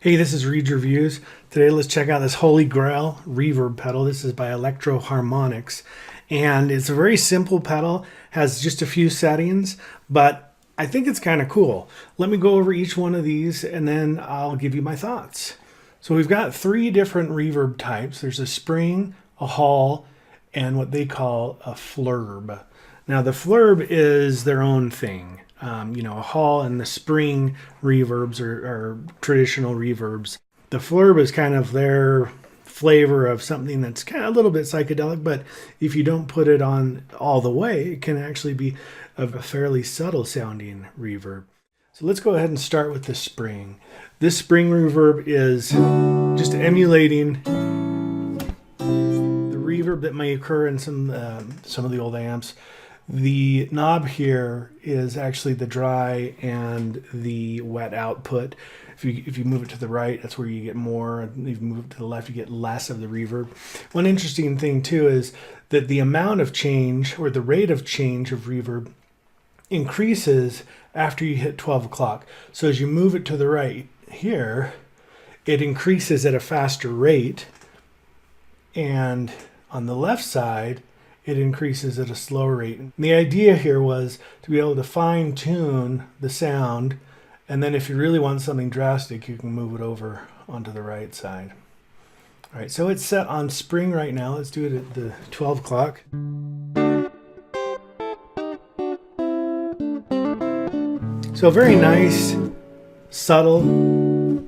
Hey, this is Reid's Reviews. Today let's check out this Holy Grail reverb pedal. This is by Electro-Harmonix. And it's a very simple pedal, has just a few settings, but I think it's kind of cool. Let me go over each one of these and then I'll give you my thoughts. So we've got three different reverb types. There's a spring, a hall, and what they call a flurb. Now the flurb is their own thing. A hall and the spring reverbs are traditional reverbs. The flurb is kind of their flavor of something that's kind of a little bit psychedelic, but if you don't put it on all the way, it can actually be a fairly subtle sounding reverb. So let's go ahead and start with the spring. This spring reverb is just emulating the reverb that may occur in some of the old amps. The knob here is actually the dry and the wet output. If you move it to the right, that's where you get more. If you move it to the left, you get less of the reverb. One interesting thing too is that the amount of change, or the rate of change of reverb, increases after you hit 12 o'clock. So as you move it to the right here, it increases at a faster rate, and on the left side, it increases at a slower rate. And the idea here was to be able to fine tune the sound, and then if you really want something drastic, you can move it over onto the right side. All right, so it's set on spring right now. Let's do it at the 12 o'clock. So very nice, subtle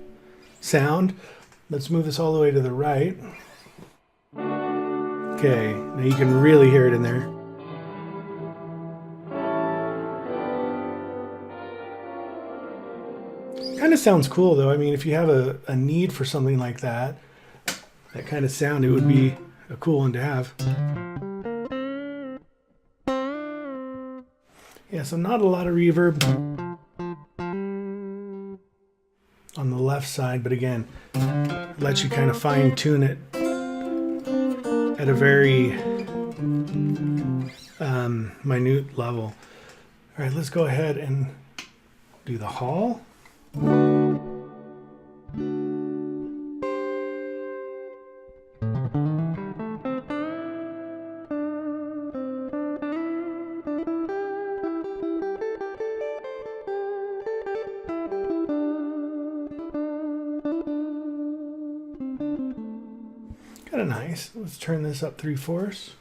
sound. Let's move this all the way to the right. Okay, now you can really hear it in there. Kind of sounds cool though. I mean, if you have a need for something like that kind of sound, it would be a cool one to have. Yeah, so not a lot of reverb on the left side, but again, it lets you kind of fine tune it at a very minute level. All right, let's go ahead and do the hall. Kind of nice. Let's turn this up 3/4.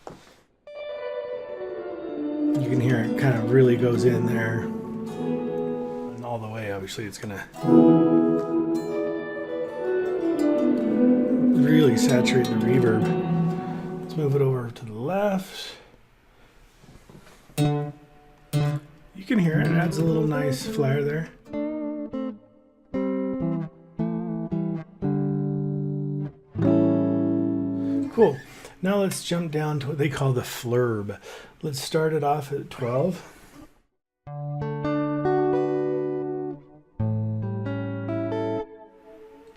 You can hear it kind of really goes in there. And all the way, obviously, it's going to really saturate the reverb. Let's move it over to the left. You can hear it. It adds a little nice flair there. Cool. Now let's jump down to what they call the flurb. Let's start it off at 12.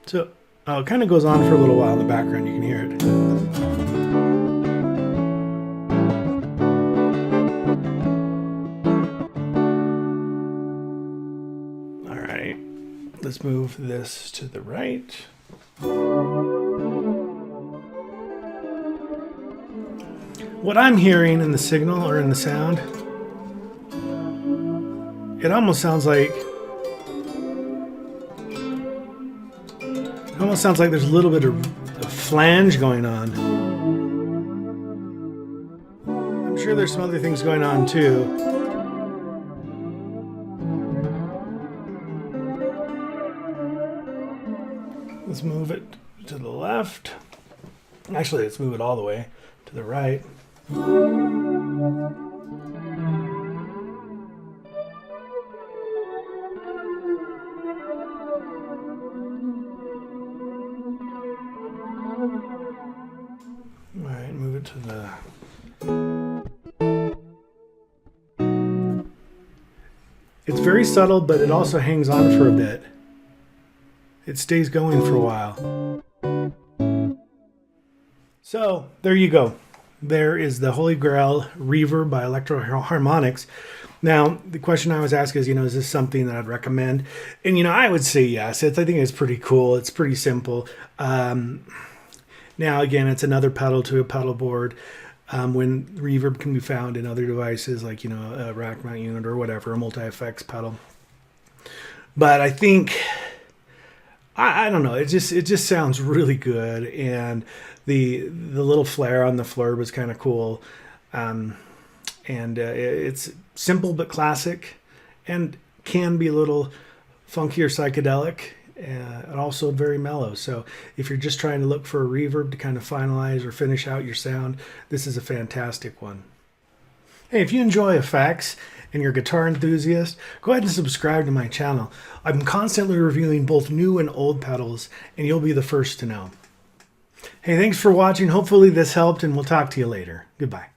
So it kind of goes on for a little while in the background. You can hear it. All right. Let's move this to the right. What I'm hearing in the signal or in the sound, it almost sounds like there's a little bit of flange going on. I'm sure there's some other things going on too. Let's move it to the left. Actually, let's move it all the way to the right. All right, move it to the... It's very subtle, but it also hangs on for a bit. It stays going for a while. So, there you go. there is the Holy Grail Reverb by Electro-Harmonix. Now, the question I was asked is, is this something that I'd recommend? And, I would say yes. I think it's pretty cool. It's pretty simple. Now, again, it's another pedal to a pedal board. When reverb can be found in other devices like, a rack mount unit or whatever, a multi-effects pedal. But I think, I don't know, it just sounds really good. And the little flare on the flare was kind of cool. It's simple but classic and can be a little funky or psychedelic. And also very mellow. So if you're just trying to look for a reverb to kind of finalize or finish out your sound, this is a fantastic one. Hey, if you enjoy effects and you're a guitar enthusiast, go ahead and subscribe to my channel. I'm constantly reviewing both new and old pedals, and you'll be the first to know. Hey, thanks for watching. Hopefully this helped, and we'll talk to you later. Goodbye.